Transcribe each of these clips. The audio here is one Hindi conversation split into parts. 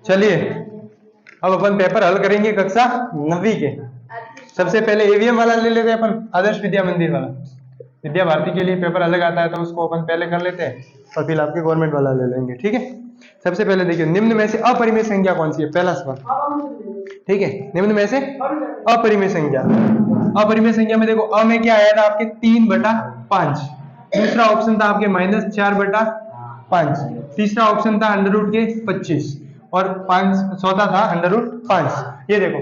चलिए अब अपन पेपर हल करेंगे कक्षा 9वीं के। सबसे पहले एवीएम वाला ले लेते हैं अपन, आदर्श विद्या मंदिर वाला। विद्या भारती के लिए पेपर अलग आता है तो उसको अपन पहले कर लेते हैं और फिर आपके गवर्नमेंट वाला ले लेंगे, ठीक है। सबसे पहले देखिए, निम्न में से अपरिमेय संख्या कौन सी है, पहला सवाल, ठीक है। निम्न में से अपरिमेय संख्या, अपरिमेय संख्या में देखो अ में क्या आया था आपके 3/5, दूसरा ऑप्शन था आपके -4/5, तीसरा ऑप्शन था √25 और चौथा था √5। ये देखो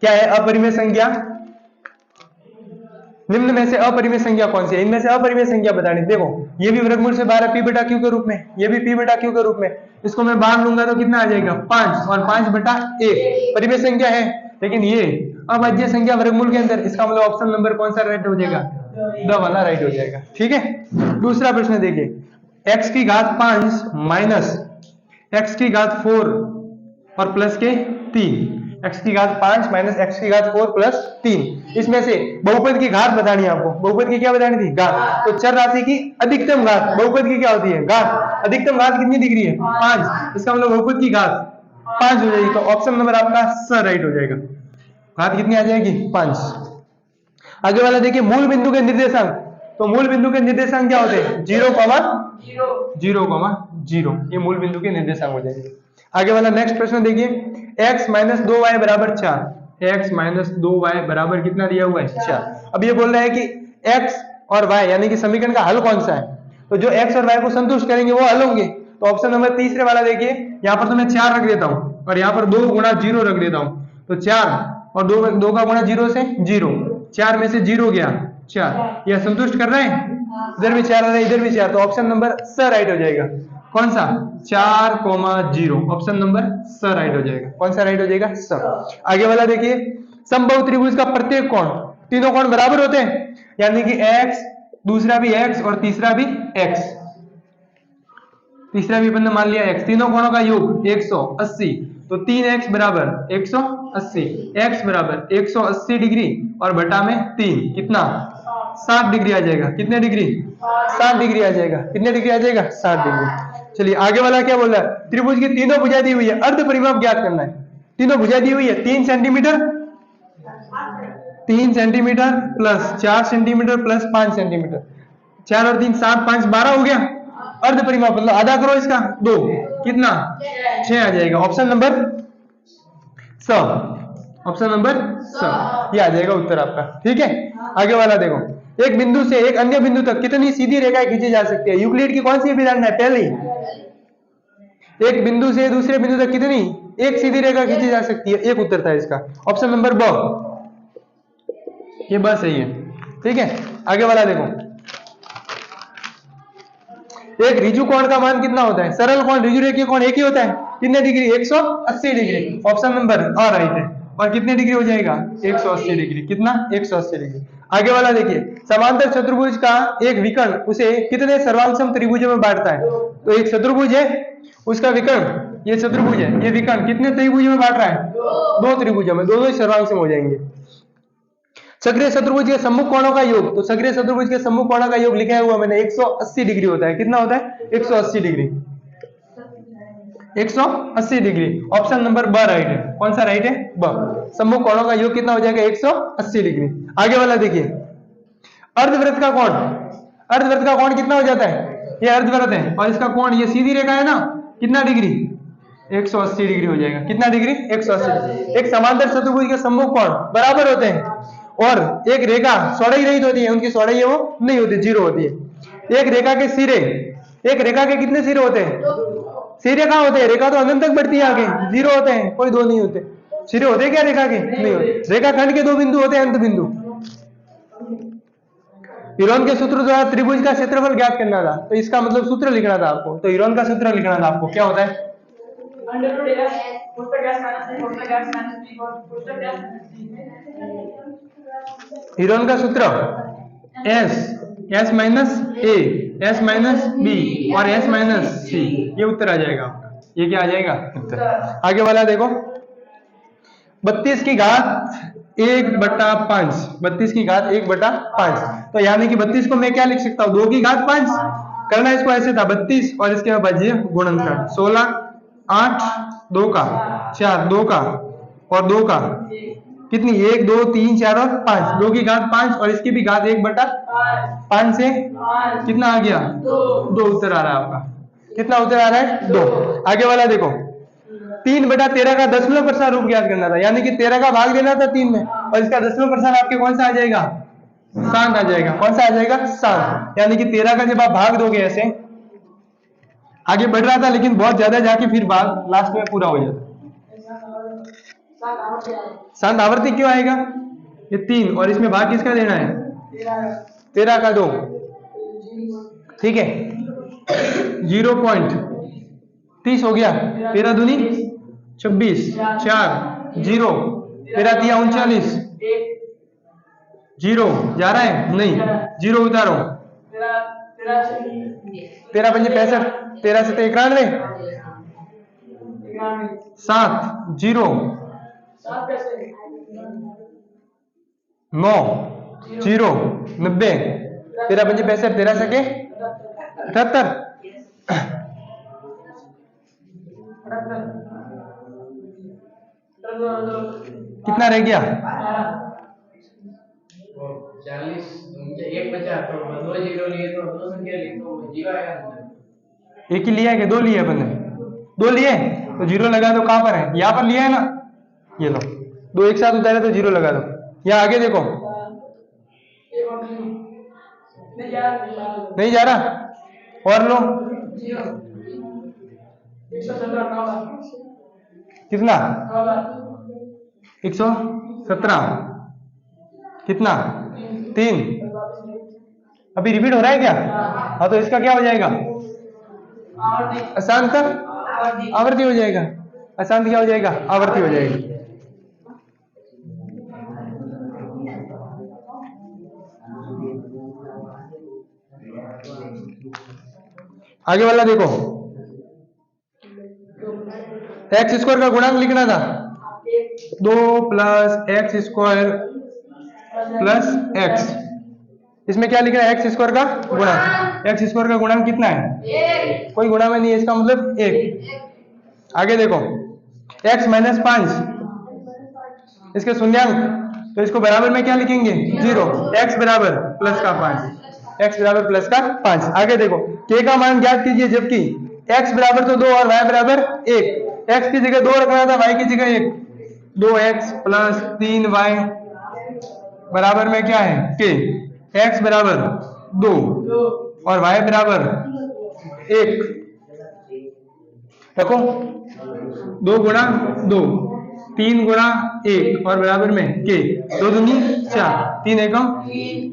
क्या है अपरिमेय संख्या, निम्न में से अपरिमेय संख्या कौन सी है, इनमें से अपरिमेय संख्या बतानी। देखो ये भी वर्गमूल से 12 p/q के रूप में, ये भी p/q के रूप में, इसको मैं बाहर लूंगा तो कितना आ जाएगा 5 और 5/1 परिमेय संख्या है। लेकिन ये अभाज्य संख्या वर्गमूल के अंदर, इसका मतलब ऑप्शन नंबर कौन सा राइट हो जाएगा, द वाला राइट हो जाएगा, ठीक है। दूसरा प्रश्न देखिए, x की घात 5 माइनस x की घात 4 और प्लस के 3, x की घात 5 माइनस x की घात 4 प्लस 3, इसमें से बहुपद की घात बतानी है आपको। बहुपद की क्या बतानी थी, घात। तो चर राशि की अधिकतम घात बहुपद की क्या होती है, घात। अधिकतम घात कितनी दिख रही है, 5, इसका मतलब बहुपद की घात 5 हो जाएगी। तो ऑप्शन नंबर आपका स राइट हो जाएगा, घात कितनी आ जाएगी 5। आगे वाला देखिए, मूल बिंदु के निर्देशांक, तो मूल बिंदु के निर्देशांक क्या होते हैं, 0,0,0, ये मूल बिंदु के निर्देशांक हो जाएंगे। आगे वाला नेक्स्ट प्रश्न देखिए, x - 2y = 4, x - 2y बराबर कितना दिया हुआ है 4। अब ये बोल रहा है कि x और y यानी कि समीकरण का हल कौन सा है, तो जो x और y को संतुष्ट करेंगे वो हल होंगे। तो ऑप्शन नंबर तीसरे वाला देखिए, यहाँ पर तो मैं 4 रख देता हूँ और यहाँ पर 2 गुणा 0 रख देता हूँ। तो 4 और 2 का गुणा 0 से 0, 4 में से 0 गया 4, यह संतुष्ट कर रहे हैं। इधर भी 4 आ रहा है, इधर भी 4, तो ऑप्शन नंबर स राइट हो जाएगा। कौन सा, 4,0, ऑप्शन नंबर स राइट हो जाएगा। कौन सा राइट हो जाएगा, स। आगे वाला देखिए, समबाहु त्रिभुज का प्रत्येक कोण, तीनों कोण बराबर होते हैं, यानी कि x, दूसरा भी x और तीसरा भी x, तीसरा भी अपन ने मान लिया x, तीनों कोणों का योग 180, तो 3x = 180, x = 180 डिग्री और बटा में 3 कितना 60 डिग्री आ जाएगा। कितने डिग्री, 60 डिग्री आ जाएगा। कितने डिग्री आ जाएगा, 60 डिग्री। चलिए आगे वाला क्या बोल रहा है, त्रिभुज की तीनों भुजा दी हुई है, अर्ध परिमाप ज्ञात करना है। तीनों भुजा दी हुई है, 3 centimetre, 3 centimetre plus 4 centimetre plus 5 centimetre, 4 और 3 7, 5 12 हो गया। अर्ध परिमाप मतलब आधा करो इसका 2, कितना 6 आ जाएगा। ऑप्शन नंबर स, ऑप्शन नंबर स, ये आ जाएगा उत्तर आपका, ठीक है। आगे वाला देखो, एक बिंदु से एक अन्य बिंदु तक कितनी सीधी रेखाएं खींची जा सकती है, यूक्लिड की कौन सी अभिधारणा है, पहली। एक बिंदु से दूसरे बिंदु तक कितनी, एक सीधी रेखा खींची जा सकती है, एक उत्तर था इसका, ऑप्शन नंबर ब, ये ब सही है, ठीक है। आगे वाला देखो, एक ऋजु कोण का मान कितना होता है, सरल कोण ऋजु रेखीय कोण एक ही होता है, कितने degree, 180 degree, option number a right है। और कितने डिग्री हो जाएगा, 180 डिग्री, कितना 180 डिग्री। आगे वाला देखिए, समांतर चतुर्भुज का एक विकर्ण उसे कितने सर्वांगसम त्रिभुजों में बांटता है। तो एक चतुर्भुज है, उसका विकर्ण, ये चतुर्भुज है, ये विकर्ण कितने त्रिभुजों में बांट रहा है, 2 त्रिभुजों में, दोनों ही सर्वांगसम हो जाएंगे। सग्रे चतुर्भुज के सम्मुख कोणों का योग, तो सग्रे चतुर्भुज के सम्मुख कोणों का योग लिखा हुआ मैंने 180 डिग्री होता है। कितना होता है, 180 डिग्री, 180 डिग्री, ऑप्शन नंबर ब राइट है। कौन सा राइट है, ब। सम्मुख कोणों का योग कितना हो जाएगा, 180 डिग्री। आगे वाला देखिए, अर्धवृत्त का कोण, अर्धवृत्त का कोण कितना हो जाता है, ये अर्धवृत्त है और इसका कोण, ये सीधी रेखा है ना, कितना डिग्री, 180 डिग्री हो जाएगा। कितना डिग्री, 180 डिग्री। एक समांतर चतुर्भुज के सम्मुख कोण बराबर होते हैं और एक रेखा चौड़ाई रहित होती है, उनकी चौड़ाई है वो नहीं होती, 0 होती है। एक रेखा के सिरे, एक रेखा के कितने सिरे होते हैं, सिरे कहाँ होते हैं, रेखा तो अनंत तक बढ़ती है आगे, 0 होते हैं, कोई 2 नहीं होते। सिरे होते हैं क्या रेखा के, नहीं होते। रेखा खंड के 2 बिंदु होते हैं, अंत बिंदु। यूरोन के सूत्र द्वारा त्रिभुज का क्षेत्रफल ज्ञात करना था, तो इसका मतलब सूत्र लिखना था आपको, तो यूरोन का सूत्र लिखना था आपको, क्या होता है, यूरोन का सूत्र S, S minus A, S minus B और S माइनस C, ये उत्तर आ जाएगा आपका। ये क्या आ जाएगा, उत्तर। आगे वाला देखो, 32 की घात 1/5, 32 की घात 1/5, तो यानी कि 32 को मैं क्या लिख सकता हूँ, 2 की घात 5, करना इसको ऐसे था 32 और इसके बाद बाजिए गुणनखंड 16 8 2 का 4 2 का और 2 का कितनी 1 2 3 4 और 5 2 की घात 5 और इसकी भी घात 1/5 से कितना आ गया 2 उत्तर आ रहा है आपका। कितना उत्तर आ रहा है 2। आगे वाला देखो 3/13 का दशमलव प्रसार रूप ज्ञात करना था, यानी कि 13 का भाग देना था 3 में और इसका दशमलव प्रसार आपके कौन सा आ जाएगा 7 आ जाएगा। कौन सा आ जाएगा 7, यानी कि 13 का जब आप भाग दोगे ऐसे आगे बढ़ रहा था लेकिन बहुत ज्यादा जाके फिर भाग लास्ट में पूरा हो जाता। 7 आवर्ती क्यों आएगा ये 3 और इसमें भाग किसका देना है 13 का 2, ठीक है 0.30 हो गया 13 दूनी 26 4 0 13 तिया 39 0 जा रहा है नहीं 0 उतारो 13 पंजे 65 13 से 91 7 0 9 0 90 13 पंजे 65 13 सके 78 कितना रह गया 40 एक बचा तो 2 जीरो लिए तो 2 संख्या लिए तो जीरो आएगा। एक ही लिया है कि 2 लिए अपन ने 2 लिए तो जीरो लगा दो। कहां पर है यहाँ पर लिया है ना, ये लो 2 एक साथ उतारे तो जीरो लगा दो। यहाँ आगे देखो नहीं जा रहा और लो कितना 117 कितना 3 अभी रिपीट हो रहा है क्या। हाँ तो इसका क्या हो जाएगा अशांत आवर्ती हो जाएगा। अशांत क्या हो जाएगा आवर्ती हो जाएगा। आगे वाला देखो एक्स स्क्वायर का गुणांक लिखना था 2 + x स्क्वायर प्लस x। इसमें क्या लिखना है एक्स स्क्वायर का गुणांक। एक्स स्क्वायर का गुणांक कितना है कोई गुणा में नहीं है इसका मतलब 1। आगे देखो x - 5 इसके शून्यांक तो इसको बराबर में क्या लिखेंगे 0 x बराबर प्लस का 5 x बराबर प्लस का 5। आगे देखो k का मान ज्ञात कीजिए जबकि x बराबर तो 2 और y बराबर 1। x की जगह 2 रखना था y की जगह 1 2x + 3y बराबर में क्या है k x बराबर 2 और y बराबर 1 देखो 2 गुणा 2 3 गुणा 1 और बराबर में k 2 दूनी 4 3 एकम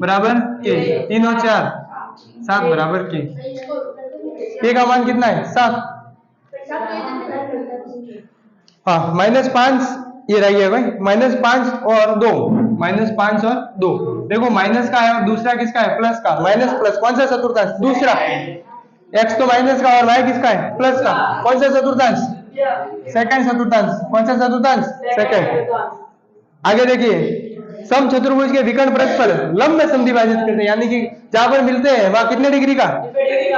बराबर k 3 और 4 7 बराबर k का मान कितना है 7। हाँ -5 ये रही है भाई -5 और 2 -5 और 2 देखो माइनस का है और दूसरा किसका है प्लस का। माइनस प्लस कौन सा चतुर्थांश दूसरा x तो माइनस का और y किसका है प्लस का। कौन सा चतुर्थांश सेकंड चतुर्थांश। कौन सा चतुर्थांश सेकंड। आगे देखिए सम चतुर्भुज के विकर्ण परस्पर लंब में समद्विभाजित करते हैं, यानी कि जहां पर मिलते हैं वहां कितने डिग्री का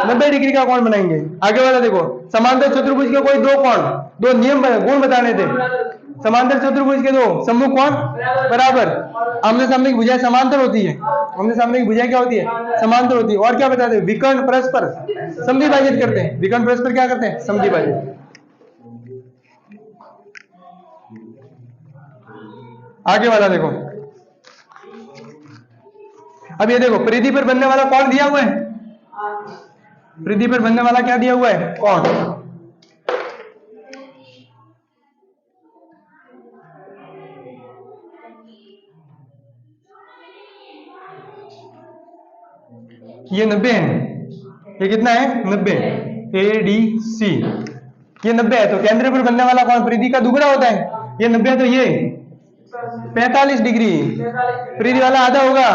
90 डिग्री का कोण बनाएंगे। आगे वाला देखो समांतर चतुर्भुज के कोई दो कोण दो नियम गुण बताने थे। समांतर चतुर्भुज के दो सम्मुख कोण बराबर आमने सामने की भुजाएं समांतर होती है। आमने सामने की भुजाएं क्या होती है समांतर होती है। और क्या बताते हैं विकर्ण परस्पर समद्विभाजित करते हैं। विकर्ण परस्पर क्या करते हैं समद्विभाजित। आगे वाला देखो अब ये देखो परिधि पर बनने वाला कोण दिया हुआ है। परिधि पर बनने वाला क्या दिया हुआ है कोण। ये 90 है। ये कितना है 90 ADC ये 90 है। तो केंद्र पर बनने वाला कोण परिधि का दुगना होता है। ये 90 है तो ये 45 डिग्री। परिधि वाला आधा होगा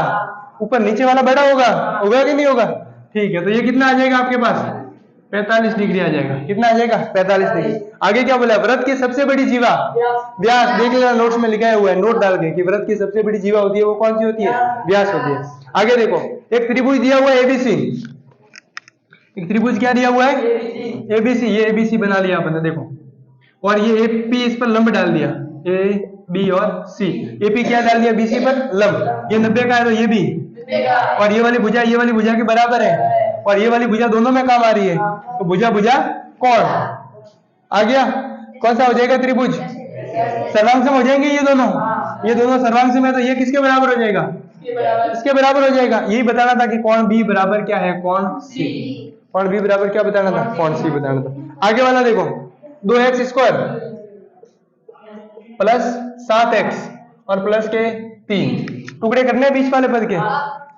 ऊपर नीचे वाला बड़ा होगा होगा कि नहीं होगा। ठीक है तो ये कितना आ जाएगा आपके पास 45 डिग्री आ जाएगा। कितना आ जाएगा 45 डिग्री। आगे क्या बोला व्रत की सबसे बड़ी जीवा व्यास। देख लेना नोट्स में लिखा हुआ है नोट डाल के कि व्रत की सबसे बड़ी जीवा होती है वो कौन सी होती है व्यास होती है। आगे देखो एक त्रिभुज दिया हुआ है ABC। एक त्रिभुज क्या दिया हुआ है, एबीसी, ये एबीसी बना लिया आपने देखो, और ये एपी इस पर लंब डाल दिया, ए बी और सी, एपी क्या डाल दिया बीसी पर लंब, ये 90 का है तो ये भी, और ये वाली भुजा के बराबर है, और ये वाली भुजा दोनों में काम आ रही है, तो भुजा भुजा कोण आ गया। कौन सा हो जाएगा त्रिभुज, सर्वांग हो जाएंगे ये दोनों सर्वांग में, तो ये किसके बराबर हो जाएगा, इसके बराबर हो जाएगा। यही बताना था कि कोण बी बराबर क्या है, कोण सी, कोण बी बराबर क्या बताना था, कोण सी बताना था। आगे वाला देखो, 2x² प्लस 7x और प्लस के 3 टुकड़े करने बीच वाले पद के,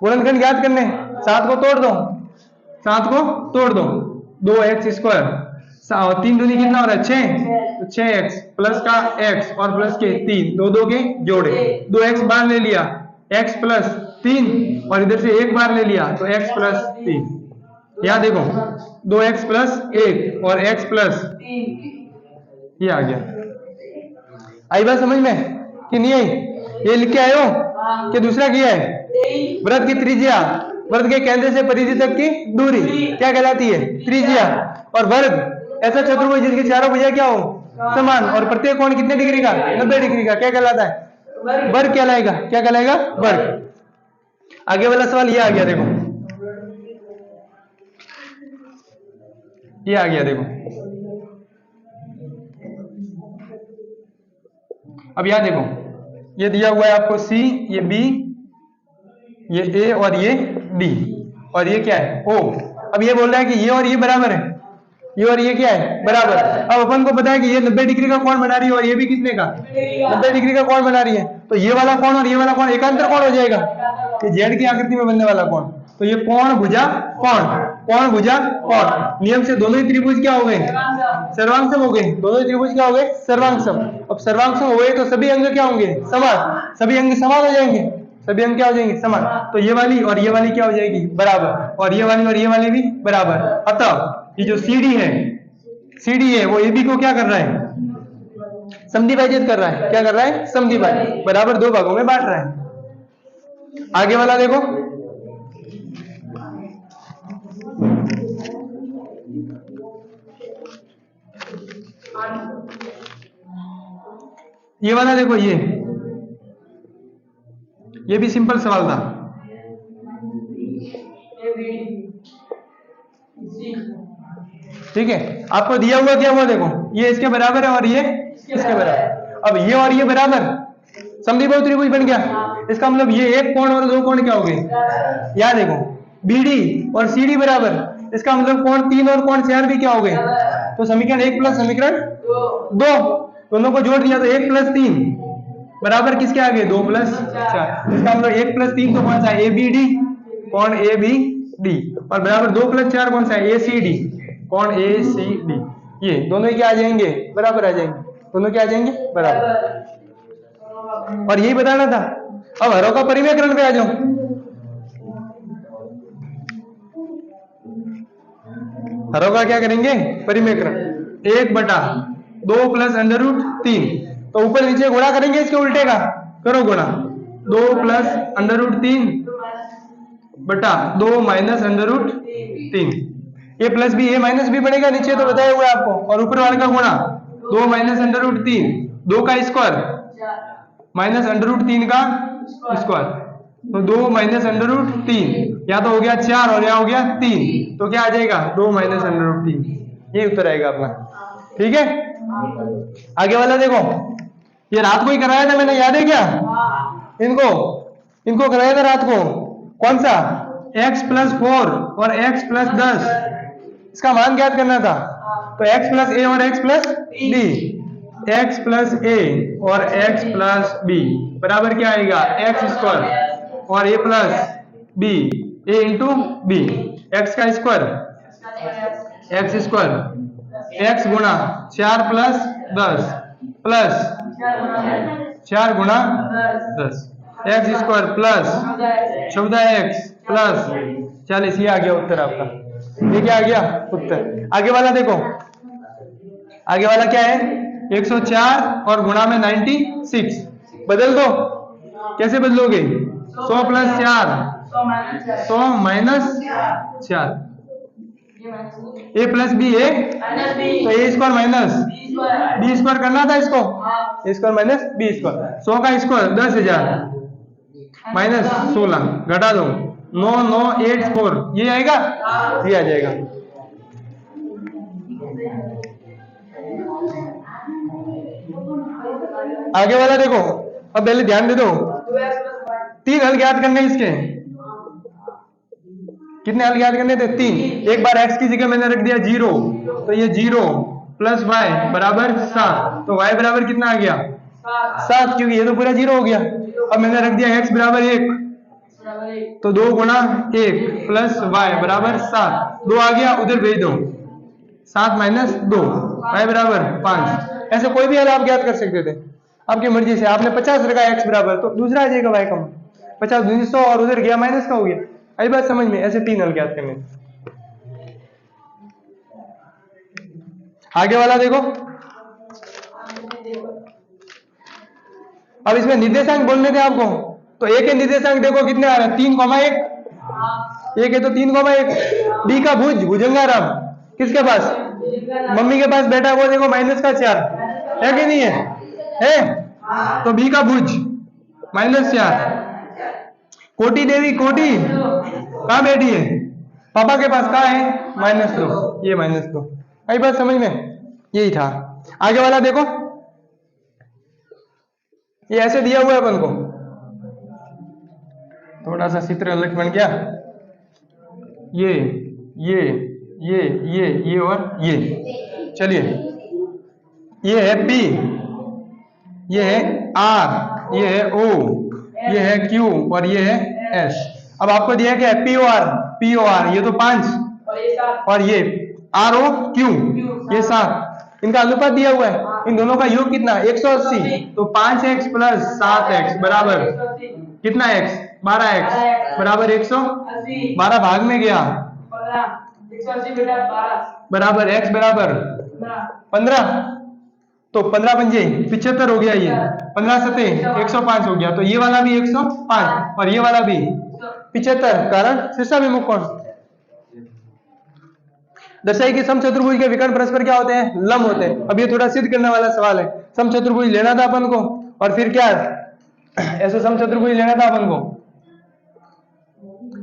गुणनखंड ज्ञात करने, 7 को तोड़ दो, 2x² 3 दूनी कितना हो रहा है 6, तो 6x प्लस का x और प्लस के 3, दो के जोड़े, 2x बार ले लिया, x प्लस 3 और इधर से एक बार ले लिया तो x प्लस 3, यहाँ देखो 2x प्लस 1 और x प्लस, ये आ गया। आई बात समझ में कि नहीं आई, ये लिख के आयो कि दूसरा किया है, वृत्त की त्रिज्या, वृत्त के केंद्र से परिधि तक की दूरी क्या कहलाती है, त्रिज्या, और वर्ग ऐसा चतुर्भुज जिसकी चारों भुजा क्या हो समान, और प्रत्येक कोण कितने डिग्री का, 90 डिग्री का, क्या कहलाता है, वर्ग कहलाएगा, क्या कहलाएगा, वर्ग। आगे वाला सवाल ये आ गया देखो, ये आ गया देखो, अब यहां देखो, ये दिया हुआ है आपको C, ये B, ये A और ये D, और ये क्या है O। अब ये बोल रहा है कि ये और ये बराबर है, ये और ये क्या है बराबर। अब अपन को पता है कि ये 90 डिग्री का कोण बना रही है और ये भी कितने का 90 डिग्री का कोण बना रही है, तो ये वाला कोण और ये वाला कोण एकांतर कोण हो जाएगा, ये जेड की आकृति में बनने वाला कोण, तो ये कोण भुजा कोण भुजा कोण, नियम से दोनों ही त्रिभुज क्या हो गए, सर्वांगसम हो गए, दोनों ही त्रिभुज क्या हो गए, सर्वांगसम। अब सर्वांगसम हो गए तो सभी अंग क्या होंगे, समान, सभी अंग समान हो जाएंगे, सभी अंग क्या हो जाएंगे, समान, तो ये वाली और ये वाली क्या हो जाएगी, बराबर, और ये वाली भी बराबर। अतः ये जो CD है वो AB को क्या कर रहा है, समद्विभाजित कर रहा है, क्या कर रहा है, समद्विभाजित, बराबर दो भागों में बांट रहा है। आगे वाला देखो, ये वाला देखो, ये भी सिंपल सवाल था, ठीक है, आपको दिया हुआ क्या हुआ देखो, ये इसके बराबर है और ये इसके बराबर। अब ये और ये बराबर समद्विबाहु त्रिभुज बन गया, इसका मतलब ये एक कोण और दो कोण क्या हो गए, याद देखो BD और CD बराबर, इसका मतलब कोण 3 और कोण 4 भी क्या हो गए, तो समीकरण 1 प्लस समीकरण 2 दोनों को जोड़ दिया तो 1 प्लस 3 बराबर किसके आ गए, 2 प्लस 4, इसका मतलब 1 प्लस 3 तो कौन सा है, ABD, कोण ABD, और बराबर 2 प्लस 4 कौन सा है, ACD, कोण ACD, ये दोनों क्या आ जाएंगे, बराबर आ जाएंगे, दोनों क्या आ जाएंगे, बराबर। और यही बताना था। अब हरों का परिमेयकरण पे आ जाओ, हरों का क्या करेंगे, परिमेयकरण, 1/2 प्लस √3, तो ऊपर नीचे गुणा करेंगे, इसके उल्टे का करो गुणा, 2 प्लस √3 बटा 2 माइनस √3, ए प्लस बी, ए माइनस बी बनेगा नीचे, तो बताया हुआ है आपको, और ऊपर वाले का गुणा 2 माइनस √3, 2 का स्क्वायर माइनस √3 का स्क्वायर, तो 2 माइनस √3, या तो हो गया 4 और यहाँ हो गया 3, तो क्या आ जाएगा 2 माइनस √3, ये उत्तर आएगा अपना, ठीक है। आगे वाला देखो, ये रात को ही कराया था मैंने, याद है क्या, इनको कराया था रात को, कौन सा, x प्लस 4 और x प्लस 10, इसका मान ज्ञात करना था, तो x प्लस a और x plus b, x plus a और x प्लस b बराबर क्या आएगा, x² और a plus b, a into b, x का स्क्वायर x² x गुणा 4 प्लस 10 प्लस 4 गुणा 10, x² प्लस 14x प्लस 40, ये आ गया उत्तर आपका, ये क्या आ गया उत्तर। आगे वाला देखो, आगे वाला क्या है, 104 और गुणा में 96, बदल दो, कैसे बदलोगे, 100 प्लस 4 100 माइनस 4, ए प्लस बी ए, तो ए स्क्वायर माइनस बी स्क्वायर करना था इसको, ए स्क्वायर माइनस बी स्क्वायर। 100 का स्क्वायर 10,000 माइनस 16 घटा दो 9984, ये आएगा, ये आ जाएगा। आगे वाला देखो, अब पहले ध्यान दे दो, 3 हल ज्ञात करने इसके, कितने हल ज्ञात करने थे? 3। एक बार x की जगह मैंने रख दिया 0, तो ये 0 प्लस y बराबर 7, तो y बराबर कितना आ गया? 7, क्योंकि ये तो पूरा 0 हो गया। अब मैंने रख दिया x बराबर 1, तो 2 गुणा 1 प्लस y बराबर 7, 2 आ गया, उधर भेज दो, 7 माइनस 2 y बराबर 5। ऐसे कोई भी हल आप ज्ञात कर सकते थे आपकी मर्जी से। आपने 50 रखा x बराबर, तो दूसरा आ जाएगा y का 50 दूनी 100, और उधर गया माइनस का हो गया। आई बात समझ में? ऐसे 3 हल ज्ञात करने। आगे वाला देखो, अब इसमें निर्देशांक बोलने थे आपको, तो ए के निर्देशांक देखो कितने आ रहे हैं? 3,1। एक है तो 3,1। बी का भुज, भुजंगाराम किसके पास? मम्मी के पास बैठा, वो देखो -4 है कि नहीं है? तो बी का भुज -4। कोटी देवी, कोटी कहाँ बैठी है? पापा के पास, कहाँ है? -2, ये -2। आई बात समझ में? यही था। आगे वाला देखो, ये ऐसे दिया हुआ है अपन को, थोड़ा सा चित्र अलग बन गया, ये और ये। चलिए, ये है P, ये है R, ये है O, ये है Q और ये है S। अब आपको दिया क्या है? POR, ये तो 5 और ये ROQ, ये 7। इनका अनुपात दिया हुआ है, इन दोनों का योग कितना? 180। तो 5x प्लस 7x बराबर कितना x? 12x बराबर 180। 12 भाग में गया, बराबर x बराबर 15, तो 15 पंजे 75 हो गया, ये 15 सते 105 हो गया। तो ये वाला भी 105 और ये वाला भी 75, कारण शीर्षाभिमुख कोण। दर्शाई कि समचतुर्भुज के विकर्ण परस्पर क्या होते हैं? लंब होते हैं। अब ये थोड़ा सिद्ध करने वाला सवाल है। समचतुर्भुज लेना था अपन को, और फिर क्या ऐसे समचतुर्भुज लेना था अपन को,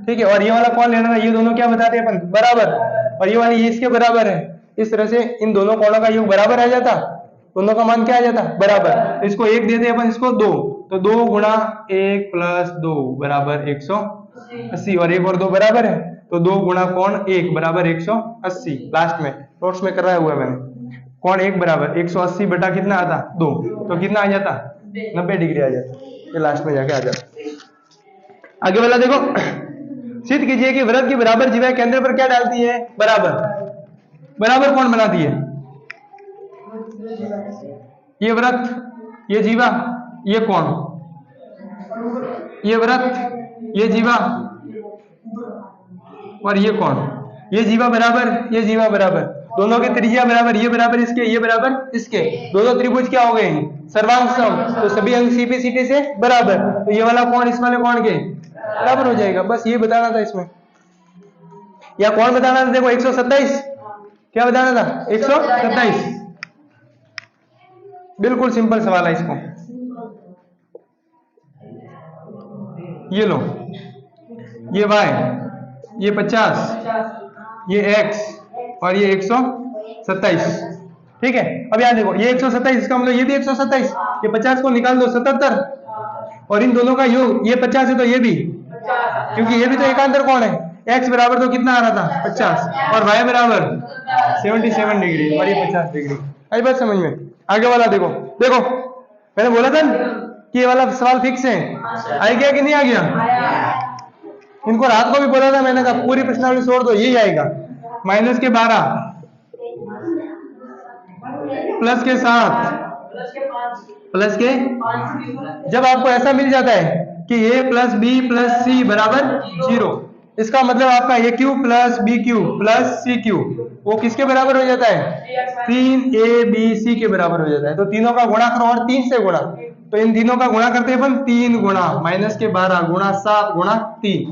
ठीक है। और ये वाला कौन लेना था? ये दोनों क्या बताते हैं अपन? बराबर। और ये वाली ये इसके बराबर है। इस तरह से इन दोनों कोणों का योग बराबर आ जाता, दोनों का मान क्या आ जाता? बराबर। इसको 1 देते अपन, इसको 2, तो 2 गुणा 1 प्लस 2 बराबर 180, और 1 और 2 बराबर है, तो 2 गुणा कोण 1 बराबर 180। लास्ट में नोट्स में कराया हुआ है मैंने, कोण 1 बराबर 180 बटा कितना आता? 2, तो कितना आ जाता? 90 डिग्री आ जाता। ये लास्ट में जाके आ जाता। आगे वाला देखो, सिद्ध कीजिए कि वृत्त की बराबर जीवा केंद्र पर क्या डालती है? बराबर कौन बनाती है? ये वृत्त, ये जीवा, ये कौन? ये वृत्त, ये जीवा और ये कौन? ये जीवा बराबर, ये जीवा बराबर, दोनों की त्रिज्या बराबर, ये बराबर इसके, ये बराबर इसके, दोनों त्रिभुज क्या हो गए? सर्वांग सम, तो सभी अंग CP/CT से बराबर, तो ये वाला कौन इस वाले कौन के बराबर हो जाएगा। बस ये बताना था इसमें, या कौन बताना था? देखो 127, क्या बताना था? 127, बिल्कुल सिंपल सवाल है। इसको ये लो, ये y, ये 50, ये x और ये 127, ठीक है। अब यहाँ देखो, ये 127, इसका मतलब ये भी 127, ये 50 को निकाल दो 77, और इन दोनों का योग ये 50 है तो ये भी, क्योंकि ये भी तो एकांतर कोण है। x बराबर तो कितना आ रहा था? 50, और y बराबर 77 डिग्री और ये 50 डिग्री। आई बात समझ में? आगे वाला देखो, मैंने बोला था कि ये वाला सवाल फिक्स है, आ गया कि नहीं आ गया? इनको रात को भी बोला था मैंने, कहा पूरी प्रश्नावली छोड़ दो, यही आएगा। -12 प्लस के 7 प्लस के, जब आपको ऐसा मिल जाता है कि a प्लस बी प्लस सी बराबर 0, इसका मतलब आपका AQ plus BQ plus CQ वो किसके बराबर हो जाता है? 3ABC के बराबर हो जाता है। तो तीनों का गुणा करो और 3 से गुणा, तो इन तीनों का गुणा करते हैं अपन 3 गुणा -12 गुणा 7 गुणा 3,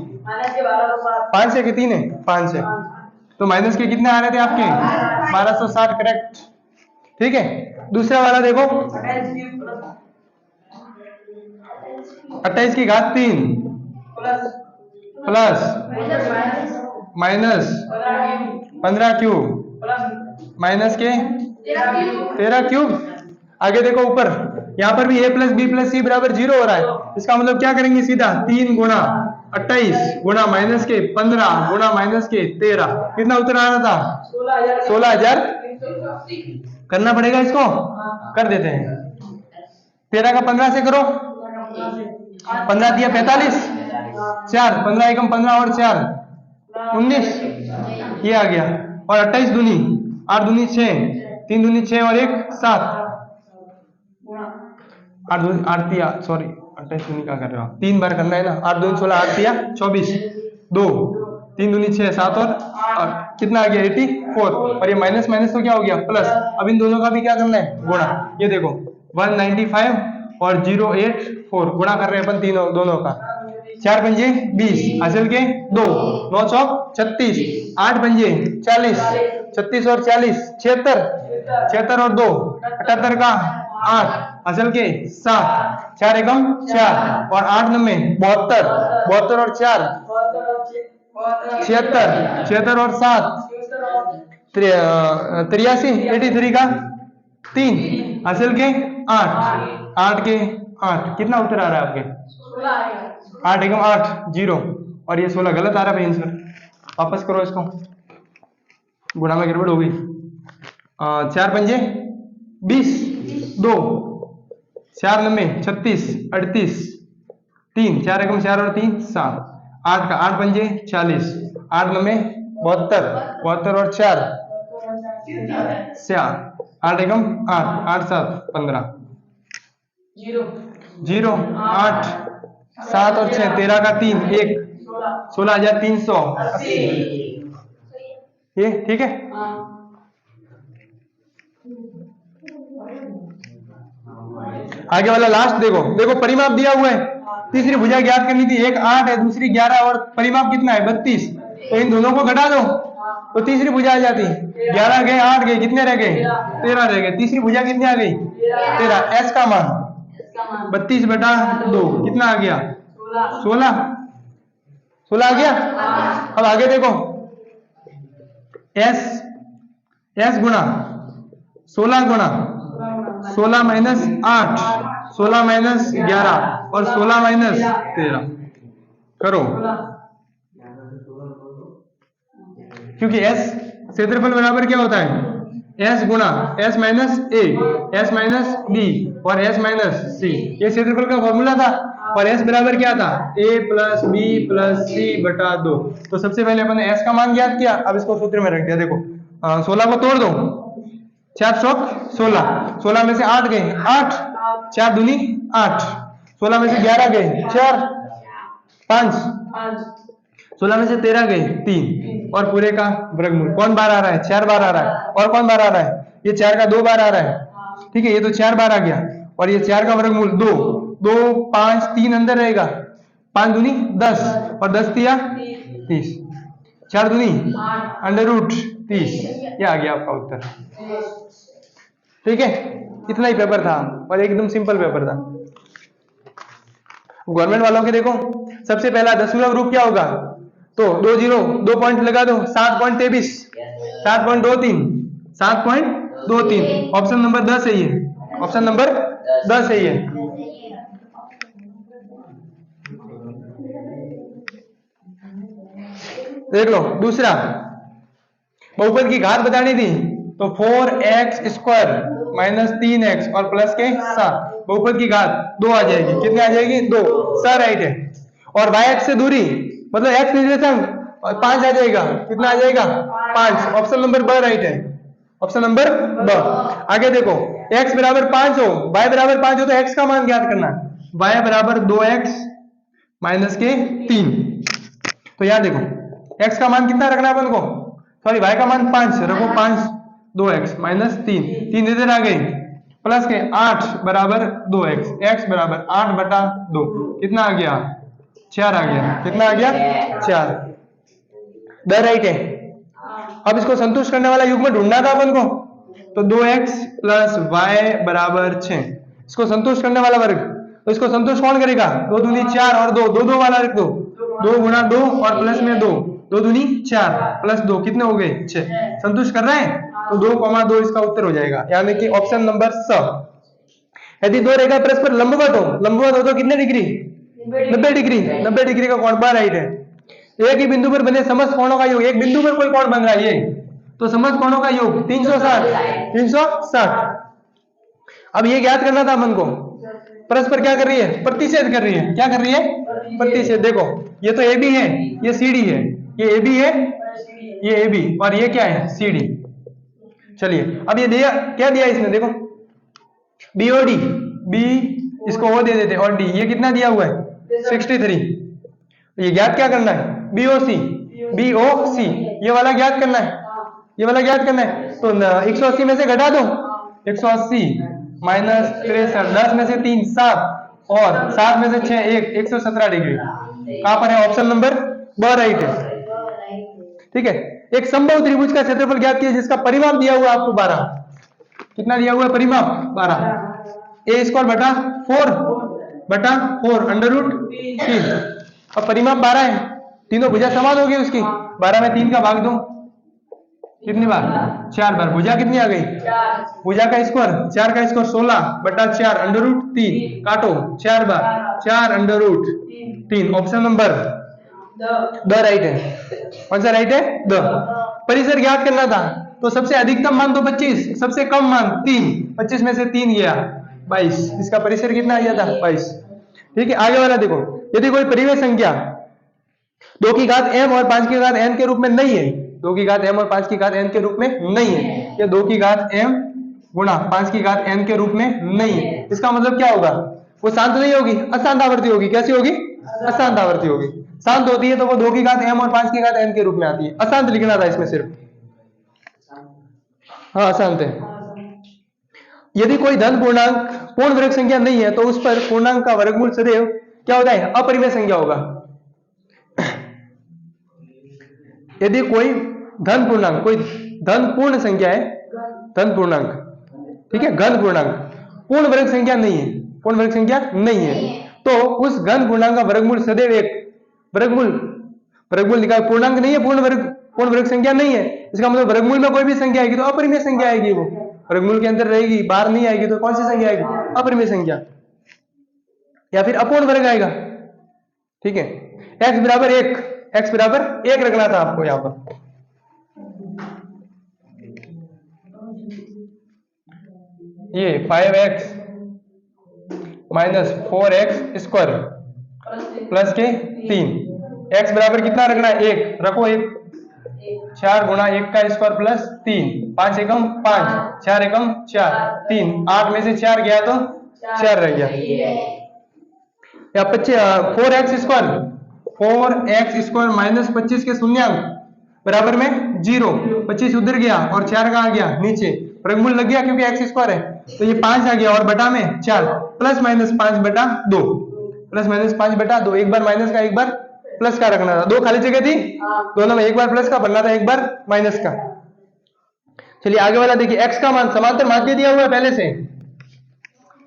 5 से कि 3 है? 5 है। तो माइनस के कितने आ रहे थे आपके 1260 करेक्ट। ठीक है, दूसरा वाला देखो 28 की घात 3 प्लस माइनस 15 क्यूब माइनस के 13 क्यूब। आगे देखो ऊपर, यहाँ पर भी a प्लस बी प्लस सी बराबर 0 हो रहा है। इसका मतलब क्या करेंगे, सीधा 3 गुणा 28 गुणा माइनस के 15 गुणा माइनस के 13, कितना उत्तर आ रहा था 16,000 करना पड़ेगा इसको, कर देते हैं। 13 का 15 से करो, 15 दिया 45, 4 15 एकम 15 और 4 19, ये आ गया। और 28 दूनी 8 दूनी 6, 3 दूनी 6 और 1 7, 8 दूनी 8 दिया, सॉरी 28 दूनी क्या कर रहे हो, 3 बार करना है ना, 8 दूनी 16, 8 दिया 24, 2 3 दूनी 6 7 और कितना आ गया 84, और ये माइनस माइनस तो क्या हो गया प्लस। अब इन दोनों का भी क्या करना है गुणा, ये देखो 195 और 084 गुणा कर रहे हैं अपन तीनों दोनों का। 4 पंजे 20 हासिल के 2, 9 चौक 36, 8 पंजे 40, 36 और 40 76, 76 और 2 78 का 8 हासिल के 7, 4 एकम 4 और 8 नंबे 72, 72 और 4 76, 76 और 7 83, 83 का 3 हासिल के 8, 8 के 8, कितना उत्तर आ रहा है आपके 8 एकम 8 0, और ये 16 गलत आ रहा है भाई आंसर। वापस करो इसको, गुणा में गड़बड़ हो गई। 4 पंजे 20, 2 4 नंबे 36, 38 3 4 एकम 4 और 3 7, 8 का 8 पंजे 40, 8 नंबे 72, 72 और 4 8 एकम 8, 8 7 15 0 8 7 और 6 13 का 3 1 16,380, ये ठीक है। आगे वाला लास्ट देखो, देखो परिमाप दिया हुआ है, तीसरी भुजा ज्ञात करनी थी, एक 8 है दूसरी 11 और परिमाप कितना है 32, तो इन दोनों को घटा दो तो तीसरी भुजा आ जाती, 11 गए 8 गए, कितने रह गए 13 रह गए, तीसरी भुजा कितनी आ गई 13, एस का मान 32/2 कितना आ गया 16 आ गया। अब आगे देखो एस गुणा 16 गुणा 16 माइनस 8, 16 माइनस 11 और 16 माइनस 13 करो, क्योंकि एस क्षेत्रफल बराबर क्या होता है एस गुणा एस माइनस ए, एस माइनस बी और एस माइनस सी, ये क्षेत्रफल का फॉर्मूला था। और एस बराबर क्या था ए प्लस बी प्लस सी बटा 2। तो सबसे पहले अपन ने एस का मान ज्ञात किया, अब इसको सूत्र में रख दिया। देखो 16 को तोड़ दो, 4 चौक 16, 16 में से 8 गए 8, 4 दूनी 8, 16 में से 11 गए 4 5, 16 में से 13 गए 3 और पूरे का वर्गमूल कौन बार आ रहा है 4 बार आ रहा है, और कौन बार आ रहा है ये 4 का 2 बार आ रहा है, ठीक है, ये तो 4 बार आ गया, और ये 4 का वर्गमूल 2 2 5 3 अंदर रहेगा, 5 दूनी 10 और 10 दिया 30, 4 दूनी √30, ये आ गया आपका उत्तर। ठीक है, इतना ही पेपर था और एकदम सिंपल पेपर था। गवर्नमेंट वालों के देखो, सबसे पहला दशमलव रूप क्या होगा, तो 2 0 2 पॉइंट लगा दो 7.23 7.23 7.23, ऑप्शन नंबर 10 है ये, ऑप्शन नंबर 10 है ये। देख लो दूसरा, बहुपद की घात बतानी थी, तो 4x² माइनस 3x और प्लस के 7, बहुपद की घात 2 आ जाएगी, कितनी आ जाएगी 2, स राइट है। और y अक्ष से दूरी मतलब x निर्देशांक 5 आ जाएगा, कितना आ जाएगा 5, ऑप्शन नंबर ब राइट है, ऑप्शन नंबर ब। आगे देखो x बराबर 5 हो y बराबर 5 हो तो x का मान ज्ञात करना, y बराबर 2x माइनस के 3, तो यहाँ देखो x का मान कितना रखना है अपन को, सॉरी y का मान 5 रखो, 5 2x माइनस 3 इधर आ गई, प्लस के 8 बराबर 2x, x बराबर 8/2, कितना आ गया 4 आ गया, कितना आ गया 4, द राइट है, अब इसको संतुष्ट करने वाला युग्म ढूंढना था अपन को, तो 2x प्लस वाई बराबर 6, इसको संतुष्ट करने वाला वर्ग, तो इसको संतुष्ट कौन करेगा? 2 दूनी 4 और 2, 2 वाला रख दो, 2 गुणा 2 और प्लस में 2, 2 दूनी 4 प्लस 2 कितने हो गए? 6। संतुष्ट कर रहे हैं, तो 2,2 इसका उत्तर हो जाएगा, यानी कि ऑप्शन नंबर स। यदि दो रेखा परस्पर लंबवत हो तो कितने डिग्री? 90 डिग्री। 90 डिग्री का कोण बार राइट है। एक ही बिंदु पर बने समस्त कोणों का योग, एक बिंदु पर कोई कोण बन रहा है ये, तो समस्त कोणों का योग 360। अब ये ज्ञात करना था अपन को, परस्पर क्या कर रही है? प्रतिच्छेद कर रही है। क्या कर रही है? प्रतिच्छेद। देखो ये तो AB है, ये CD है, ये AB है, ये AB, और ये क्या है? CD। चलिए अब ये दिया, क्या दिया इसने? देखो BOD, B इसको O दे देते, और D ये कितना दिया हुआ है? 63। ये ज्ञात क्या करना है? BOC, ये वाला ज्ञात करना है, ये वाला ज्ञात करना है। तो 180 में से घटा दो, 180 माइनस 63, 10 में से 3 7, और 7 में से 6 1, 117 डिग्री। कहां पर है? ऑप्शन नंबर ब राइट है। ठीक है, एक समबाहु त्रिभुज का क्षेत्रफल ज्ञात किया जिसका परिमाप दिया हुआ आपको 12। कितना दिया हुआ है परिमाप? 12। ए स्क्वायर बटा 4 अंडर रूट 3। अब परिमाप 12 है, तीनों भुजा समान होगी उसकी, 12 में 3 का भाग दो, कितनी बार? 4 बार। भुजा कितनी आ गई? भुजा का स्क्वायर, 4 का स्क्वायर 16 बटा 4 अंडर रूट 3, काटो 4 बार, 4 under root 3। Option number D right है। कौन सा राइट है? द। परिसर ज्ञात करना था, तो सबसे अधिकतम मान तो 25, सबसे कम मान 3, 25 में से 3 गया 22, इसका परिसर कितना आ गया था? 22। ठीक है, आगे वाला देखो, यदि कोई परिमेय संख्या 2 की घात m और 5 की घात n के रूप में नहीं है, 2 की घात m और 5 की घात n के रूप में नहीं है, या 2 की घात m गुणा 5 की घात n के रूप में नहीं है, इसका मतलब क्या होगा? वो शांत नहीं होगी, अशांत आवर्ती होगी। कैसी होगी? अशांत आवर्ती होगी। शांत होती है तो वो 2 की घात m और 5 की घात n के रूप में आती है। अशांत लिखना था इसमें सिर्फ, हाँ अशांत है। यदि कोई धन पूर्णांक पूर्ण वर्ग संख्या नहीं है, तो उस पर पूर्णांक का वर्गमूल सदैव क्या होता है? अपरिमेय संख्या होगा। यदि कोई धन पूर्णांक, कोई धन पूर्ण संख्या है, धन पूर्णांक, ठीक है, घन पूर्णांक, पूर्ण वर्ग संख्या नहीं है, पूर्ण वर्ग संख्या नहीं है, तो उस घन पूर्णांक का वर्गमूल सदैव एक वर्गमूल निकाल। पूर्णांक नहीं है, पूर्ण वर्ग संख्या नहीं है, इसका मतलब वर्गमूल में कोई भी संख्या आएगी तो अपरिमेय संख्या आएगी, वो वर्गमूल के अंदर रहेगी, बाहर नहीं आएगी, तो कौन सी संख्या आएगी? अपरिमेय संख्या, या फिर अपूर्ण वर्ग आएगा। ठीक है, x बराबर 1 रखना था आपको यहां पर। ये 5x minus 4x square plus के 3, x बराबर कितना रखना है? 1 रखो, 1 4 गुणा 1 का स्क्वायर प्लस 3, 5 एकम 5, 4 एकम 4, 3, 8 में से 4 गया तो 4 रह गया, या 4x स्क्वायर माइनस 25 के शून्यांक बराबर में 0, 25 उधर गया और 4 कहाँ गया? नीचे। वर्गमूल लग गया क्योंकि x स्क्वायर है, तो ये 5 आ गया और बटा में 4, प्लस माइनस 5 बटा 2, प्लस माइनस 5 बटा 2, एक बार माइनस का एक बार प्लस का रखना था, 2 खाली जगह थी, दोनों में एक बार प्लस का बनना था, एक बार माइनस का। चलिए आगे वाला देखिए, x का मान समांतर माध्य दिया हुआ है, पहले से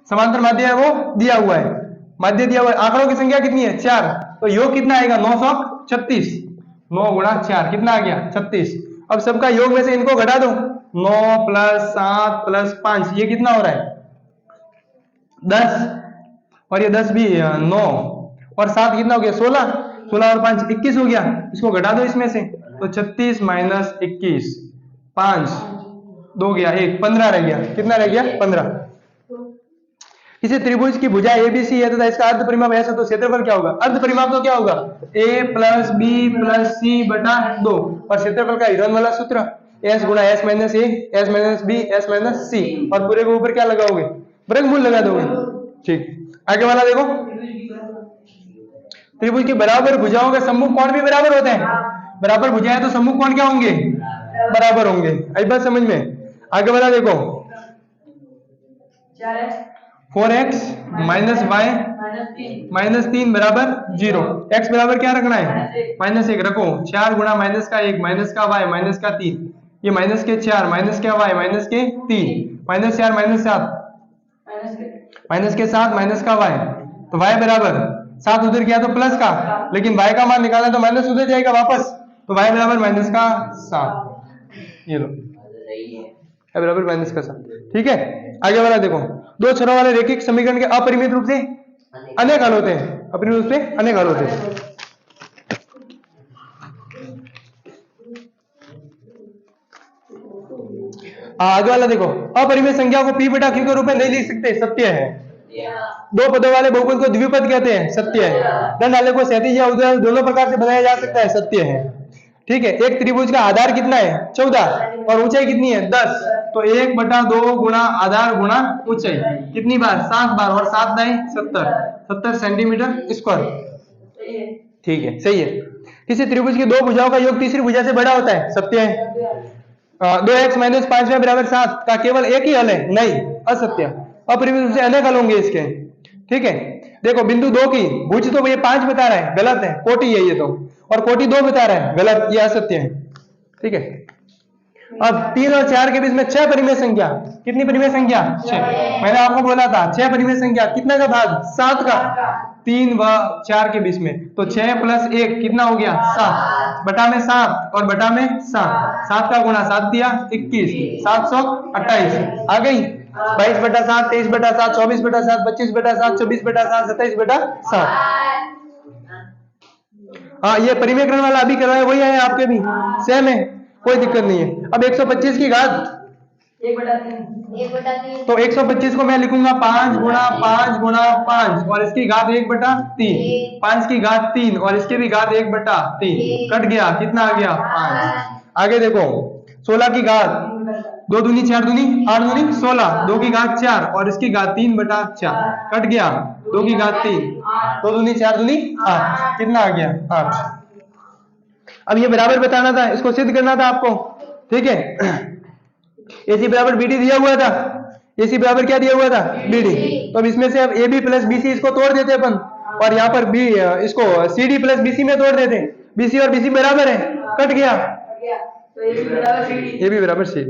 समांतर माध्य है वो दिया हुआ है, माध्य दिया हुआ है, आंकड़ों की संख्या कितनी है? 4, तो योग कितना आएगा? 936, 9 गुणा 4 कितना आ गया? 36। अब सबका योग में से इनको घटा दो, 9 प्लस 7 प्लस 5, ये कितना हो रहा है? 10, और ये 10 भी 9 और 7 कितना हो गया? 16, 16 और 5 21 हो गया, इसको घटा दो इसमें से, तो 36 माइनस 21, 5 2 गया 1, 15 रह गया, कितना रह गया? 15। किसी त्रिभुज की भुजा ABC है तथा इसका अर्ध परिमाप ऐसा, तो क्षेत्रफल क्या होगा? अर्ध परिमाप तो क्या होगा? A plus B plus C बटा 2, और क्षेत्रफल का हिरन वाला सूत्र S गुणा S minus A, S minus B, S minus C, और पूरे के ऊपर क्या लगाओगे? वर्गमूल लगा दोगे। ठीक, आगे वाला देखो, त्रिभुज की बराबर भुजाओं के सम्मुख कोण भी बराबर होते हैं। बराबर भुजाएं तो सम्मुख कोण क्या होंगे? बराबर होंगे। आई बात समझ में? आगे वाला देखो, 4x माइनस वाई -3 बराबर 0। x बराबर क्या रखना है? -1 रखो। 4 गुणा माइनस का 1 माइनस का y माइनस का 3, ये माइनस के 4 माइनस के y माइनस के 3, -4 -7 माइनस के 7 माइनस का y, तो y बराबर 7 उधर गया तो प्लस का, लेकिन y का मान निकालना तो माइनस उधर जाएगा वापस, तो y बराबर माइनस का 7। ये लो y बराबर माइनस का 7। ठीक है, आगे वाला देखो। दो छरों वाले रैखिक समीकरण के अपरिमित रूप से अनेक हल होते हैं, अपरिमित रूप से अनेक हल होते हैं। आगे वाला देखो, अपरिमेय संख्या को p बटा q के रूप में नहीं लिख सकते, सत्य है। दो पदों वाले बहुपद को द्विपद कहते हैं, सत्य है। दंड आलेख को क्षैतिज या ऊर्ध्वाधर दोनों प्रकार से बनाया जा सकता है, सत्य है। ठीक है, एक त्रिभुज का आधार कितना है? 14 और ऊंचाई कितनी है? 10, तो 1/2 गुणा आधार गुणा ऊंचाई, कितनी बार? 7 बार, और 7 दाएं 70 सेंटीमीटर स्क्वायर। ठीक है, सही है। किसी त्रिभुज की दो भुजाओं का योग तीसरी भुजा से बड़ा होता है, सत्य है। 2x माइनस 5 बराबर 7 का केवल एक ही हल है, नहीं, असत्य। अपरिमित रूप से अनेक हल होंगे इसके। ठीक है, देखो बिंदु 2 की भुज तो ये 5 बता रहा है, गलत है, कोटि है ये तो, और कोटि 2 बता रहा है, गलत, ये असत्य है। ठीक है, अब 3 और 4 के बीच में 6 परिमेय संख्या, कितनी परिमेय संख्या? 6। मैंने आपको बोला था 6 परिमेय संख्या, कितना का भाग? 7 का। 3 व 4 के बीच में, तो 6 + 1 कितना हो गया? 7, बटा में 7 और बटा में 7, 7 का गुणा 7 दिया 21, 728 आ गई। 22/7, 23/7, 24/7, 25/7, 24/7, 27/7। हाँ, ये परिमेयकरण वाला अभी करवाया वही है, आपके भी सेम है, कोई दिक्कत नहीं है। अब 125 की घात 1/3, तो 125 को मैं लिखूंगा 5 गुणा 5 गुणा 5, और इसकी घात 1/3, 5 की घात 3 और इसके भी घात 1/3, कट गया, कितना आ गया? 5। आगे देखो, 16 की घात 2 दूनी 4 दूनी 8 दूनी 16, 2 की घात 4 और इसकी घात 3/4, कट गया, 2 की घात 3, 2 दूनी 4 दूनी 8, कितना आ गया? 8। अब ये बराबर बताना था, इसको सिद्ध करना था आपको। ठीक है, AC बराबर BD दिया हुआ था, AC बराबर क्या दिया हुआ था? BD। तो अब इसमें से अब AB + BC इसको तोड़ देते अपन, और यहाँ पर B इसको CD + BC में तोड़ देते। BC और BC बराबर है, कट गया, AB बराबर CD।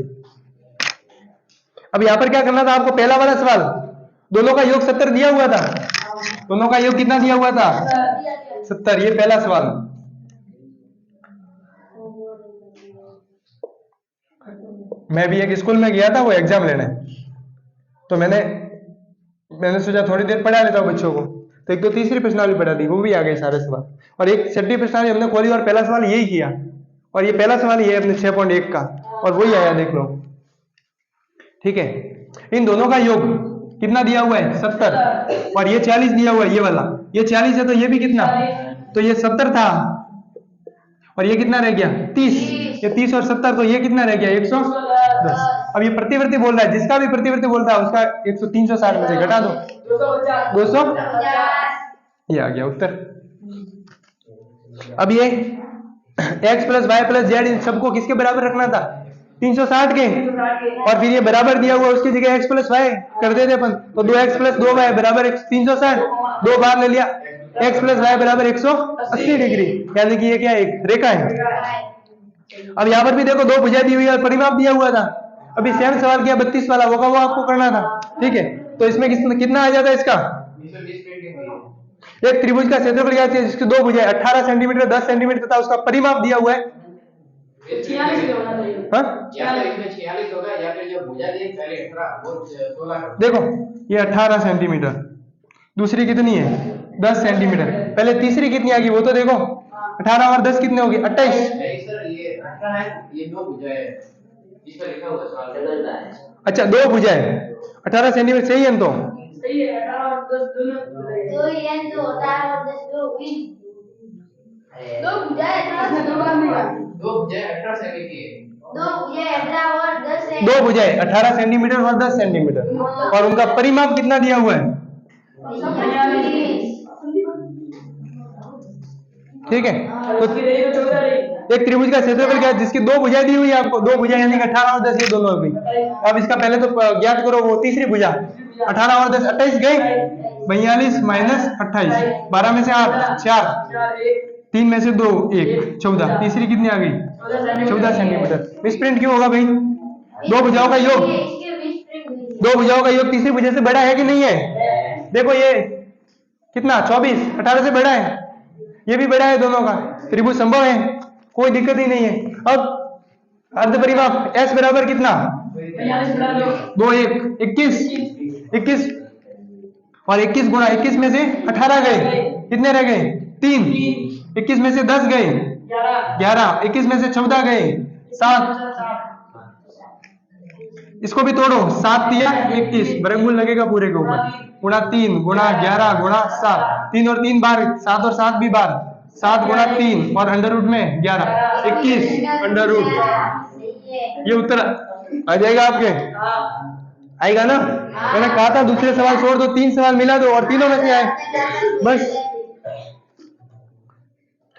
अब यहाँ पर क्या करना था आपको? पहला वाला सवाल, दोनों का योग 70 दिया हुआ था, दोनों का योग कितना दिया हुआ था? 70, ये पहला सवाल। मैं भी एक स्कूल में गया था वो एग्जाम लेने, तो मैंने सोचा थोड़ी देर पढ़ा लेता हूँ बच्चों को, तो एक तो तीसरी प्रश्नावली पढ़ा दी, वो भी आ गए सारे सवाल, और एक छठी प्रश्नावली हमने खोली और पहला सवाल यही किया, और ये पहला सवाल ये अपने 6.1 का, और वही आया, देख लो। ठीक है, इन दोनों का योग कितना दिया हुआ है? 70, और ये 40 दिया हुआ है, ये वाला, ये 40 है, तो ये भी कितना? तो ये 70 था, और ये कितना रह गया? 30, ये 30 और 70, तो ये कितना रह गया? 110। अब ये प्रतिवर्ती बोल रहा है, जिसका भी प्रतिवर्ती बोलता है उसका 360 में से घटा दो 200, ये आ गया उत्तर। अब ये x + y + z इन सबको किसके बराबर रखना था? 360 के, और फिर ये बराबर दिया हुआ उसकी जगह x + y कर देते अपन, तो 2x + 2y बराबर 360, 2 बार ले लिया, x + y बराबर 180 डिग्री, यानी कि ये क्या है? एक रेखा है। अब यहाँ पर भी देखो, दो भुजा दी हुई है और परिमाप दिया हुआ था। अभी सेम सवाल किया 32 वाला, वो आपको करना था। ठीक है, तो इसमें कितना आ जाता है इसका? एक त्रिभुज का क्षेत्रफल क्या है जिसकी दो भुजाएं 18 सेंटीमीटर 10 सेंटीमीटर तथा उसका परिमाप दिया हुआ है। देखो ये 18 सेंटीमीटर, दूसरी कितनी है? 10 सेंटीमीटर। पहले तीसरी कितनी आ गई वो तो देखो, 18 और 10 कितने होगी? 28। अच्छा, दो भुजाएं 18 सेंटीमीटर, सही है तो? सही है, 18 और 10 दोनों ही है, तो 18 और 10 दो भुजाएं 18 से दो बार में दो भुजाएं 18 सेंटीमीटर की है, दो भुजाएं 18 सेंटीमीटर और 10 सेंटीमीटर, और उनका परिमाप कितना दिया हुआ है? ठीक है, तो एक त्रिभुज का क्षेत्रफल क्या है जिसकी दो भुजाएं दी हुई है आपको, दो भुजाएं यानी कि 18 और 10 ये दोनों हो गई। अब इसका पहले तो ज्ञात करो वो तीसरी भुजा, 18 और 10 28 गई, 42 माइनस 28, 12 में से 8 4, 3 में से 2 1, 14, तीसरी कितनी आ गई 14 सेंटीमीटर। मिसप्रिंट क्यों होगा भाई? दो भुजाओं का योग, दो भुजाओं का योग तीसरी भुजा से बड़ा है कि नहीं है? देखो ये कितना 24 18 से बड़ा है, ये भी बड़ा है, दोनों का त्रिभुज संभव है, कोई दिक्कत ही नहीं है। अब अर्ध परिमाप S बराबर कितना 2 1 21 और 21 गुणा 21 में से 18 गए, कितने रह गए 3, 21 में से 10 गए 11, 21 में से 14 गए 7, इसको भी तोड़ो 7 3 21, वर्गमूल लगेगा पूरे के ऊपर, गुणा 3 गुणा 11 गुणा 7, 3 और 3 बार, 7 और 7 भी बार, 7 गुणा 3 और अंडर रूट में 11 21 अंडर रूट, ये उत्तर आ जाएगा आपके, आएगा ना? मैंने कहा था दूसरे सवाल छोड़ दो, 3 सवाल मिला दो और तीनों में से आए बस।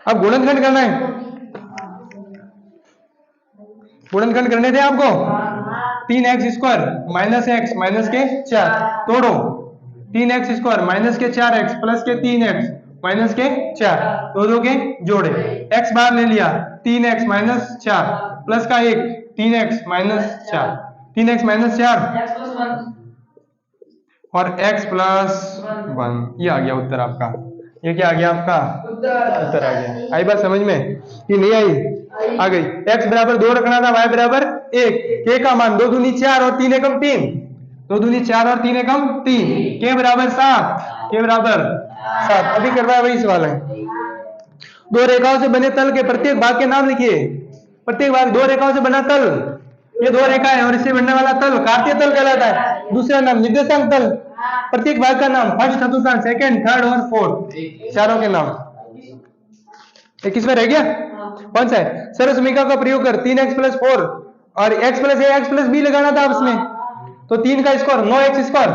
अब गुणनखंड करना है, गुणनखंड करने थे आपको। 3x² माइनस x माइनस के 4 तोड़ो, 3x² माइनस के 4x प्लस के 3x माइनस के 4, दो के जोड़े, x बाहर ले लिया, 3x माइनस 4 प्लस का 1 3x माइनस 4, 3x माइनस 4 और x प्लस 1, ये आ गया उत्तर आपका। ये क्या आ गया आपका उत्तर आ गया। आई बात समझ में कि नहीं आई? आ गई। x बराबर 2 रखना था, y बराबर 1, k का मान 2 दूनी 4 और 3 एकम 3, 2 दूनी 4 और 3 एकम 3, k बराबर 7, k बराबर 7। अभी करवाया वही सवाल है। दो रेखाओं से बने तल के प्रत्येक भाग के नाम लिखिए। प्रत्येक भाग, दो रेखाओं से बना तल, ये दो रेखा है और इससे बनने वाला तल कार्तीय तल कहलाता है। दूसरा नाम निर्देशांक तल। प्रत्येक भाग का नाम फर्स्ट, चतुर्थांश, सेकंड, थर्ड और फोर्थ, चारों के नाम। एक किसमें रह गया? कौन सा है? सरल समीकरण का प्रयोग कर 3x प्लस 4 और x plus a x plus b लगाना था उसमें, तो 3 का स्क्वायर 9x²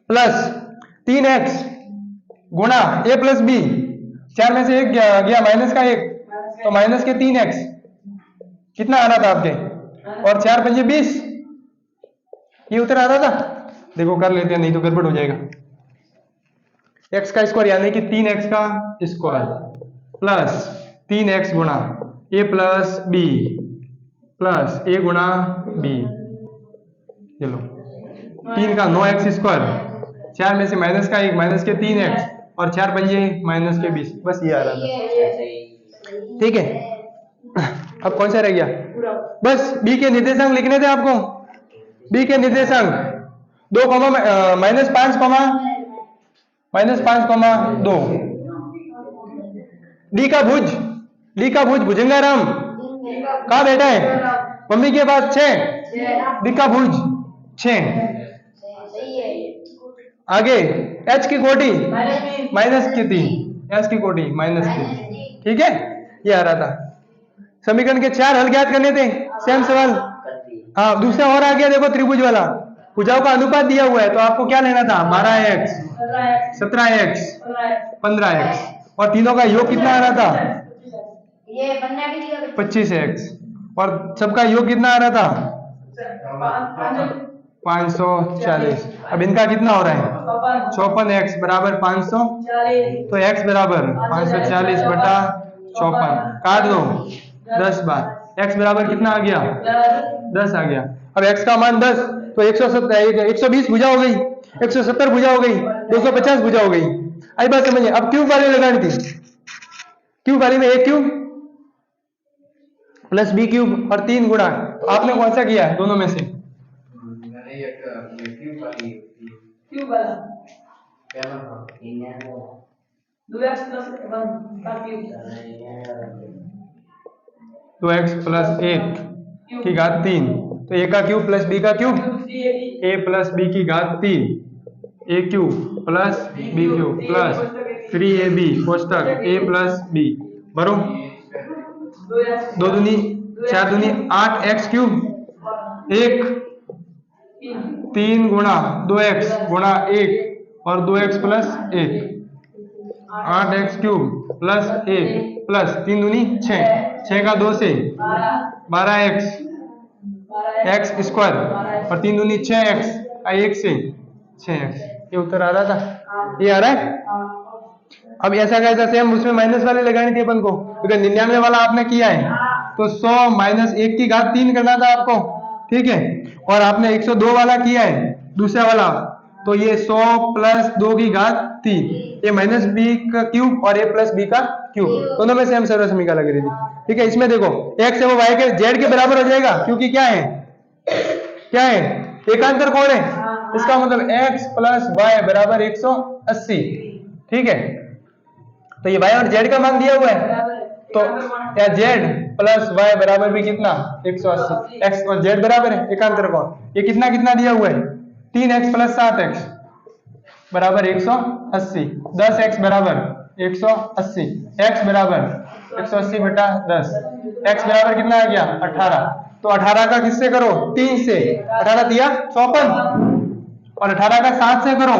प्लस 3x गुणा a प्लस b, 4 में से 1 गया माइनस का 1, तो माइनस के 3x कितना आ रहा था आपके, और 4 पंजे 20, ये उत्तर आ रहा था। देखो कर लेते हैं, नहीं तो गड़बड़ हो जाएगा। x का स्क्वायर यानी कि 3x का स्क्वायर प्लस 3x गुणा a plus b plus a गुणा b, चलो 3 का 9x², 4 में से माइनस का 1 माइनस के 3x और 4 पंजे माइनस के 20, बस ये आ रहा था। ठीक है, अब कौन सा रह गया? बस b के निर्देशांक लिखने थे आपको। b के निर्देशांक 2 माइनस 5 2, डी का भुज भुजंगाराम कहाँ बैठा है? मम्मी के पास 6, डी का भुज 6। आगे h की कोटि माइनस की 3, h की कोटि माइनस की, ठीक है, ये आ रहा था। समीकरण के 4 हल ज्ञात करने थे, सेम सवाल। हाँ, दूसरा और आ गया, देखो त्रिभुज वाला, भुजाओं का अनुपात दिया हुआ है, तो आपको क्या लेना था? 12x 17x 15x, और तीनों का योग कितना आ रहा था? 25x, और सबका योग कितना आ रहा था? 540। अब इनका कितना हो रहा है? 54x बराबर 540, तो x बराबर 540 बटा 54, काट दो 10 बार, x बराबर कितना आ गया? 10 आ गया। अब x का मान 10, तो 120 भुजा हो गई, 170 भुजा हो गई, 250 भुजा हो गई। आई बात समझिए। अब क्यूब वाली लगानी थी, क्यूब वाली में a cube plus b cube और 3 गुणा, तो आपने कौन सा किया है दोनों में से? क्यूब वाला पहला था 2x प्लस 1 का क्यूब, 2x प्लस 1 की घात 3, तो a का क्यूब प्लस b का क्यूब, a प्लस b की घात 3, a cube plus b cube plus 3ab कोष्टक a plus b बरो 2 दूनी 4 दूनी 8x क्यूब, 1 3 गुणा 2x गुणा 1 और 2x plus 1, 8x cube plus 1 plus 3 दूनी 6, 6 का 2 से 12x एक्स स्क्वायर और 3 दूनी 6x 1 से 6x। ये उत्तर आ रहा था, ये आ रहा है। अब ऐसा कैसा सेम उसमें माइनस वाले लगानी थी अपन को, क्योंकि 99 वाला आपने किया है तो 100 माइनस 1 की घात 3 करना था आपको, ठीक है। और आपने 102 वाला किया है दूसरा वाला, तो ये 100 प्लस 2 की घात 3, ये माइनस बी का क्यूब और ये प्लस बी का क्यूब, दोनों में सेम सर्व समीकरण लग रही थी, ठीक है। इसमें देखो x है वो y के z के बराबर हो जाएगा, क्योंकि क्या है एकांतर कोण है, इसका मतलब x प्लस वाई बराबर 180, ठीक है। तो ये y और z का मान दिया हुआ है, तो या z प्लस वाई बराबर भी कितना 180, x और z बराबर है एकांतर कोण, ये कितना कितना दिया हुआ है 3x प्लस 7x बराबर 180, 10x बराबर 180, x बराबर 180 बटा 10, x बराबर कितना आ गया 18, तो 18 का किससे करो 3 से, 18 दिया 54 और 18 का 7 से करो